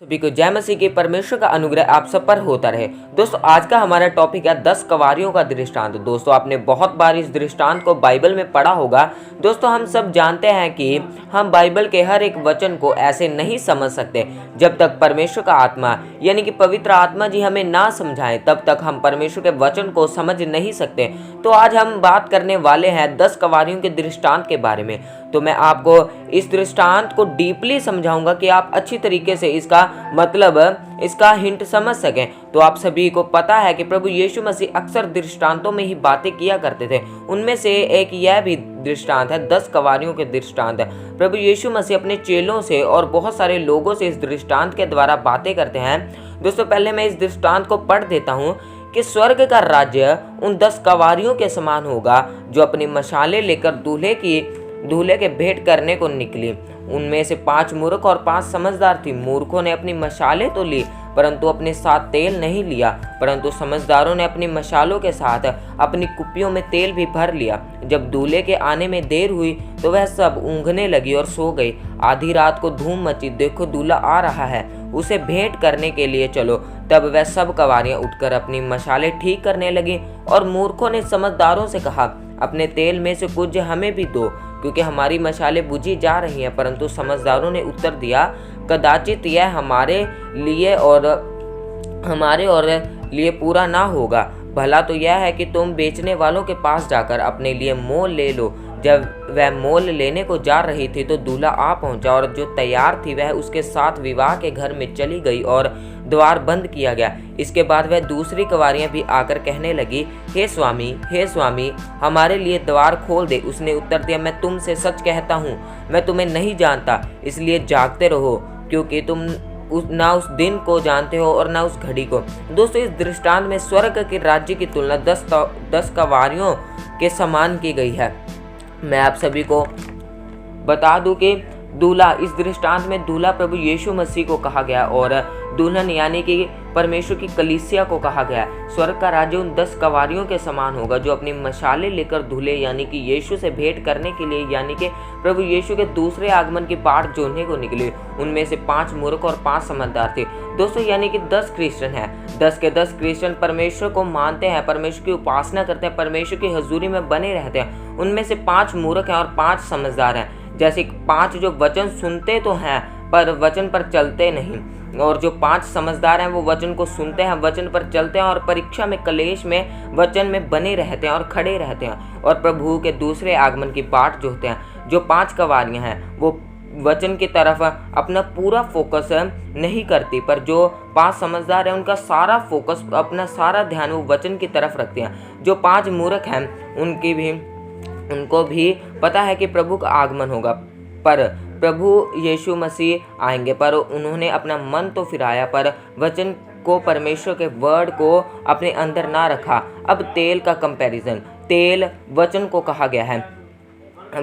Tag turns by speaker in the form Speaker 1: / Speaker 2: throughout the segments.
Speaker 1: सभी को जय मसीह के परमेश्वर का अनुग्रह आप सब पर होता रहे। दोस्तों आज का हमारा टॉपिक है 10 कवारियों का दृष्टांत। दोस्तों आपने बहुत बार इस दृष्टांत को बाइबल में पढ़ा होगा। दोस्तों हम सब जानते हैं कि हम बाइबल के हर एक वचन को ऐसे नहीं समझ सकते जब तक परमेश्वर का आत्मा यानी कि पवित्र आत्मा जी हमें ना समझाएं, तब तक हम परमेश्वर के वचन को समझ नहीं सकते। तो आज हम बात करने वाले हैं 10 कवारियों के दृष्टांत के बारे में। तो मैं आपको इस दृष्टांत को डीपली समझाऊंगा कि आप अच्छी तरीके से इसका मतलब, इसका हिंट समझ सकें। तो आप सभी को पता है कि प्रभु यीशु मसीह अक्सर दृष्टांतों में ही बातें किया करते थे। उनमें से एक यह भी दृष्टांत है 10 कवारियों के दृष्टांत। प्रभु यीशु मसीह अपने चेलों से और बहुत सारे लोगों से इस दृष्टांत के द्वारा बातें करते हैं। दोस्तों पहले मैं इस दृष्टांत को पढ़ देता हूँ कि स्वर्ग का राज्य उन 10 कवारियों के समान होगा जो अपनी मशालें लेकर दूल्हे के भेंट करने को निकली। उनमें से 5 मूर्ख और 5 समझदार थी। मूर्खों ने अपनी मशालें तो ली परंतु अपने साथ तेल नहीं लिया, परंतु समझदारों ने अपनी मशालों के साथ अपनी कुप्पियों में तेल भी भर लिया। जब दूल्हे के आने में देर हुई तो वह सब ऊँघने लगी और सो गई। आधी रात को धूम मची, देखो दूल्हा आ रहा है, उसे भेंट करने के लिए चलो। तब वह सब कवारियां उठकर अपनी मशालें ठीक करने लगी। और मूर्खों ने समझदारों से कहा, अपने तेल में से कुछ लिए भी दो, क्योंकि हमारी मशालें बुझी जा रही हैं। परंतु समझदारों ने उत्तर दिया, कदाचित यह हमारे लिए पूरा ना होगा। भला तो यह है कि तुम बेचने वालों के पास जाकर अपने लिए मोल ले लो। जब वह मोल लेने को जा रही थी तो दूल्हा आ पहुंचा, और जो तैयार थी वह उसके साथ विवाह के घर में चली गई और द्वार बंद किया गया। इसके बाद वह दूसरी कवारियां भी आकर कहने लगी, हे स्वामी, हमारे लिए द्वार खोल दे। उसने उत्तर दिया, मैं तुमसे सच कहता हूँ, मैं तुम्हें नहीं जानता। इसलिए जागते रहो, क्योंकि तुम ना उस दिन को जानते हो और ना उस घड़ी को। दोस्तों इस दृष्टांत में स्वर्ग के राज्य की तुलना 10 कवारियों के समान की गई है। मैं आप सभी को बता दूं कि दूल्हा, इस दृष्टांत में दूल्हा प्रभु यीशु मसीह को कहा गया और दुल्हन यानी कि परमेश्वर की कलीसिया को कहा गया। स्वर्ग का राज्य उन 10 कवारियों के समान होगा जो अपनी मशालें लेकर दूल्हे यानी कि यीशु से भेंट करने के लिए यानी कि प्रभु यीशु के दूसरे आगमन की बाट जोहने को निकले। उनमें से 5 मूर्ख और 5 समझदार थे। दोस्तों यानी कि 10 क्रिश्चियन हैं। 10 के 10 क्रिश्चियन परमेश्वर को मानते हैं, परमेश्वर की उपासना करते हैं, परमेश्वर की हजूरी में बने रहते हैं। उनमें से 5 मूर्ख हैं और 5 समझदार हैं। जैसे 5 जो वचन सुनते तो हैं पर वचन पर चलते नहीं, और जो 5 समझदार हैं वो वचन को सुनते हैं, वचन पर चलते हैं और परीक्षा में, कलेश में, वचन में बने रहते हैं और खड़े रहते हैं और प्रभु के दूसरे आगमन की बाट जोहते हैं। जो 5 कवारियां हैं वो वचन की तरफ अपना पूरा फोकस नहीं करती, पर जो 5 समझदार हैं उनका सारा फोकस, अपना सारा ध्यान वो वचन की तरफ रखते हैं। जो 5 मूर्ख हैं उनको भी पता है कि प्रभु का आगमन होगा, पर प्रभु यीशु मसीह आएंगे, पर उन्होंने अपना मन तो फिराया, पर वचन को, परमेश्वर के वर्ड को अपने अंदर ना रखा। अब तेल का कंपैरिजन, तेल वचन को कहा गया है,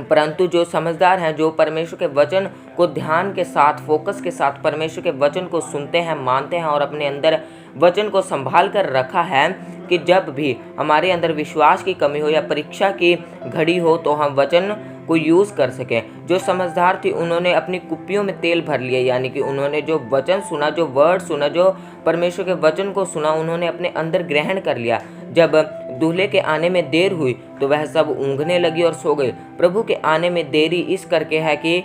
Speaker 1: परंतु जो समझदार हैं, जो परमेश्वर के वचन को ध्यान के साथ, फोकस के साथ परमेश्वर के वचन को सुनते हैं, मानते हैं और अपने अंदर वचन को संभाल कर रखा है कि जब भी हमारे अंदर विश्वास की कमी हो या परीक्षा की घड़ी हो तो हम वचन को यूज़ कर सकें। जो समझदार थी उन्होंने अपनी कुप्पियों में तेल भर लिया, यानी कि उन्होंने जो वचन सुना, जो वर्ड सुना, जो परमेश्वर के वचन को सुना, उन्होंने अपने अंदर ग्रहण कर लिया। जब दूल्हे के आने में देर हुई तो वह सब ऊँघने लगी और सो गई। प्रभु के आने में देरी इस करके है कि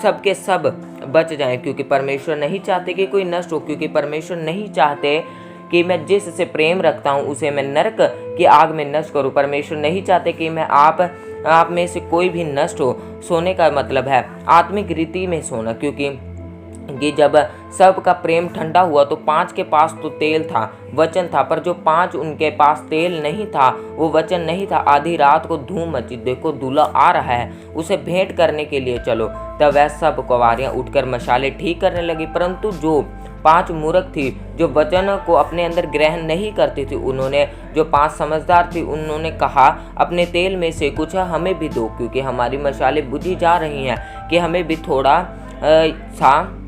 Speaker 1: सब के सब बच जाएं, क्योंकि परमेश्वर नहीं चाहते कि कोई नष्ट हो, क्योंकि परमेश्वर नहीं चाहते कि मैं जिससे प्रेम रखता हूँ उसे मैं नरक की आग में नष्ट करूँ। परमेश्वर नहीं चाहते कि मैं आप में से कोई भी नष्ट हो। सोने का मतलब है आत्मिक रीति में सोना, क्योंकि जब सबका प्रेम ठंडा हुआ तो 5 के पास तो तेल था, वचन था, पर जो 5 उनके पास तेल नहीं था, वो वचन नहीं था। आधी रात को धूम मची, देखो दूल्हा आ रहा है, उसे भेंट करने के लिए चलो। तब वह सब कवारियां उठकर मशालें ठीक करने लगी। परंतु जो 5 मूर्ख थी, जो वचन को अपने अंदर ग्रहण नहीं करती थी, उन्होंने, जो 5 समझदार थी, उन्होंने कहा, अपने तेल में से कुछ हमें भी दो, क्योंकि हमारी मशालें बुझी जा रही हैं, कि हमें भी थोड़ा सा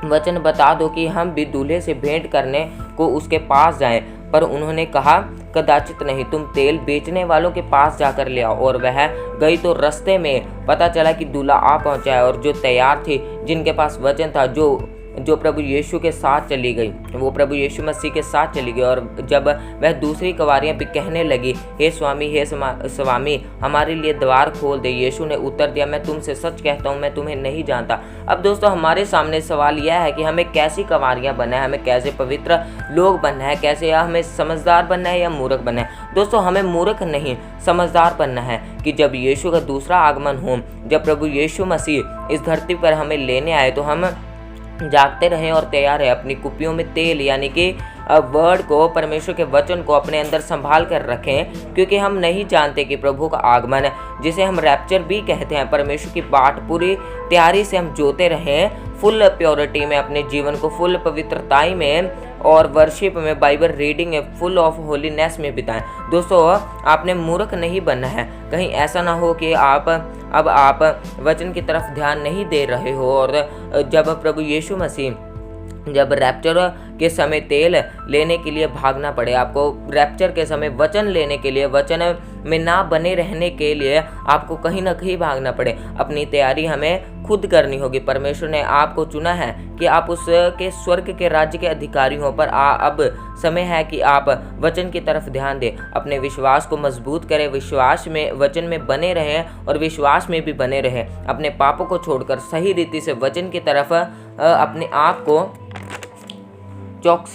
Speaker 1: वचन बता दो कि हम भी दूल्हे से भेंट करने को उसके पास जाएं। पर उन्होंने कहा, कदाचित नहीं, तुम तेल बेचने वालों के पास जाकर ले आओ। और वह गई तो रास्ते में पता चला कि दूल्हा आ पहुंचा है, और जो तैयार थी, जिनके पास वचन था, जो जो प्रभु यीशु के साथ चली गई, वो प्रभु यीशु मसीह के साथ चली गई। और जब वह दूसरी कवारियाँ भी कहने लगी, हे स्वामी हमारे लिए द्वार खोल दे, यीशु ने उत्तर दिया, मैं तुमसे सच कहता हूँ, मैं तुम्हें नहीं जानता। अब दोस्तों हमारे सामने सवाल यह है कि हमें कैसी कवारियाँ बनना है, हमें कैसे पवित्र लोग बनना है, कैसे हमें समझदार बनना है या मूर्ख बनना है। दोस्तों हमें मूर्ख नहीं समझदार बनना है कि जब यीशु का दूसरा आगमन हो, जब प्रभु यीशु मसीह इस धरती पर हमें लेने आए, तो हम जागते रहें और तैयार है। अपनी कुपियों में तेल यानी कि वर्ड को, परमेश्वर के वचन को अपने अंदर संभाल कर रखें, क्योंकि हम नहीं जानते कि प्रभु का आगमन, जिसे हम रैप्चर भी कहते हैं, परमेश्वर की बाट पूरी तैयारी से हम जोते रहें, फुल प्योरिटी में अपने जीवन को, फुल पवित्रताई में और वर्शिप में, बाइबल रीडिंग में, फुल ऑफ होलीनेस में बिताएं। दोस्तों आपने मूर्ख नहीं बनना है। कहीं ऐसा ना हो कि आप वचन की तरफ ध्यान नहीं दे रहे हो और जब प्रभु यीशु मसीह जब रैप्चर के समय तेल लेने के लिए भागना पड़े, आपको रैप्चर के समय वचन लेने के लिए, वचन में ना बने रहने के लिए आपको कहीं ना कहीं भागना पड़े, अपनी तैयारी हमें खुद करनी होगी। परमेश्वर ने आपको चुना है कि आप उसके स्वर्ग के राज्य के अधिकारी हो, पर अब समय है कि आप वचन की तरफ ध्यान दें, अपने विश्वास को मजबूत करें, विश्वास में, वचन में बने रहें और विश्वास में भी बने रहें। अपने पापों को छोड़कर सही रीति से वचन की तरफ अपने आप को चौकस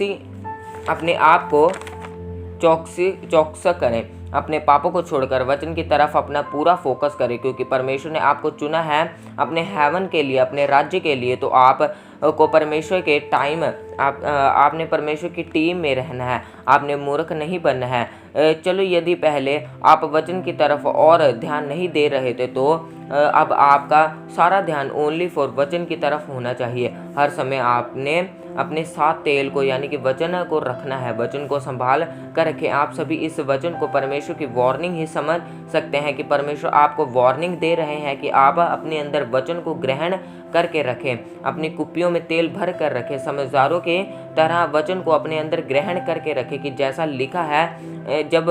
Speaker 1: करें, अपने पापों को छोड़कर वचन की तरफ अपना पूरा फोकस करें, क्योंकि परमेश्वर ने आपको चुना है अपने हेवन के लिए, अपने राज्य के लिए। तो आप को परमेश्वर के टाइम, आपने परमेश्वर की टीम में रहना है, आपने मूर्ख नहीं बनना है। चलो यदि पहले आप वचन की तरफ और ध्यान नहीं दे रहे थे, तो अब आपका सारा ध्यान ओनली फॉर वचन की तरफ होना चाहिए। हर समय आपने अपने साथ तेल को यानी कि वचन को रखना है, वचन को संभाल कर रखें। आप सभी इस वचन को परमेश्वर की वार्निंग ही समझ सकते हैं कि परमेश्वर आपको वार्निंग दे रहे हैं कि आप अपने अंदर वचन को ग्रहण करके रखें, अपनी कुप्पियों में तेल भर कर रखें, समझदारों के तरह वचन को अपने अंदर ग्रहण करके रखें कि जैसा लिखा है, जब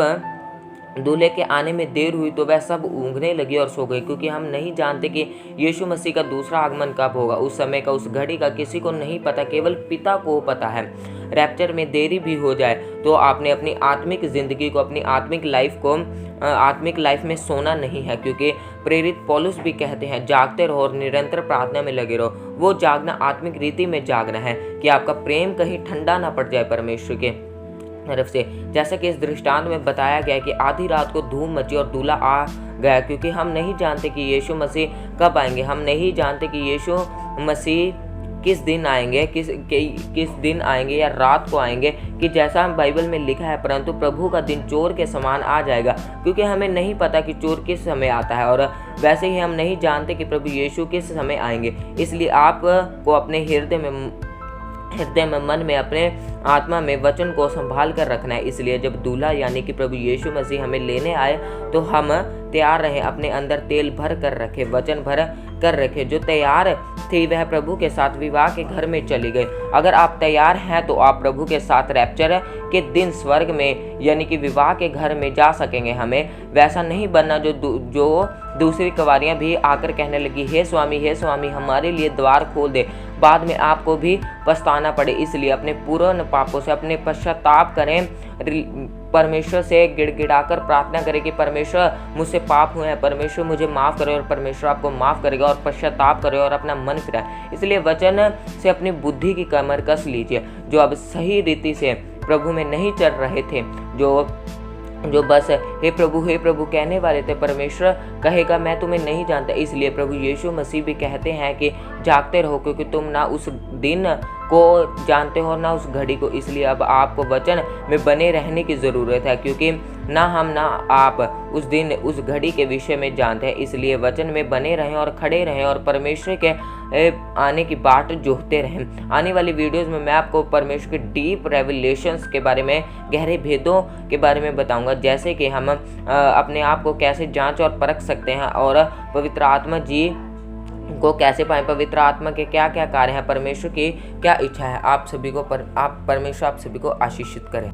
Speaker 1: दूल्हे के आने में देर हुई तो वह सब ऊँघने लगी और सो गई, क्योंकि हम नहीं जानते कि यीशु मसीह का दूसरा आगमन कब होगा। उस समय का, उस घड़ी का किसी को नहीं पता, केवल पिता को पता है। रैप्चर में देरी भी हो जाए तो आपने अपनी आत्मिक ज़िंदगी को, अपनी आत्मिक लाइफ में सोना नहीं है, क्योंकि प्रेरित पौलुस भी कहते हैं, जागते रहो और निरंतर प्रार्थना में लगे रहो। वो जागना आत्मिक रीति में जागना है कि आपका प्रेम कहीं ठंडा ना पड़ जाए परमेश्वर के तरफ से। जैसा कि इस दृष्टांत में बताया गया कि आधी रात को धूम मची और दूल्हा आ गया, क्योंकि हम नहीं जानते कि यीशु मसीह कब आएंगे, हम नहीं जानते कि यीशु मसीह किस दिन आएंगे, किस दिन आएंगे या रात को आएंगे, कि जैसा बाइबल में लिखा है, परंतु प्रभु का दिन चोर के समान आ जाएगा, क्योंकि हमें नहीं पता कि चोर किस समय आता है और वैसे ही हम नहीं जानते कि प्रभु यीशु किस समय आएंगे। इसलिए आपको अपने हृदय में, मन में, अपने आत्मा में वचन को संभाल कर रखना है। इसलिए जब दूल्हा यानी कि प्रभु यीशु मसीह हमें लेने आए तो हम तैयार रहें, अपने अंदर तेल भर कर रखे, वचन भर कर रखे। जो तैयार थी वह प्रभु के साथ विवाह के घर में चली गई। अगर आप तैयार हैं तो आप प्रभु के साथ रैप्चर के दिन स्वर्ग में यानी कि विवाह के घर में जा सकेंगे। हमें वैसा नहीं बनना जो दूसरी कवारियां भी आकर कहने लगी, हे स्वामी हमारे लिए द्वार खोल दे, बाद में आपको भी पछताना पड़े। इसलिए अपने पूर्ण पापों से अपने पश्चाताप करें, परमेश्वर से गिड़गिड़ाकर प्रार्थना करें कि परमेश्वर मुझसे पाप हुए हैं, परमेश्वर मुझे माफ़ करे, और परमेश्वर आपको माफ़ करेगा और पश्चाताप करे और अपना मन फिराए। इसलिए वचन से अपनी बुद्धि की कमर कस लीजिए। जो अब सही रीति से प्रभु में नहीं चल रहे थे, जो बस हे प्रभु कहने वाले थे, परमेश्वर कहेगा मैं तुम्हें नहीं जानता। इसलिए प्रभु यीशु मसीह भी कहते हैं कि जागते रहो, क्योंकि तुम ना उस दिन को जानते हो ना उस घड़ी को। इसलिए अब आपको वचन में बने रहने की ज़रूरत है, क्योंकि ना हम ना आप उस दिन उस घड़ी के विषय में जानते हैं। इसलिए वचन में बने रहें और खड़े रहें और परमेश्वर के आने की बाट जोहते रहें। आने वाली वीडियोस में मैं आपको परमेश्वर के डीप रेवलेशंस के बारे में, गहरे भेदों के बारे में बताऊंगा, जैसे कि हम अपने आप को कैसे जांच और परख सकते हैं और पवित्र आत्मा जी को कैसे पाएं, पवित्र आत्मा के क्या क्या कार्य हैं, परमेश्वर की क्या इच्छा है। परमेश्वर आप सभी को आशीषित करें।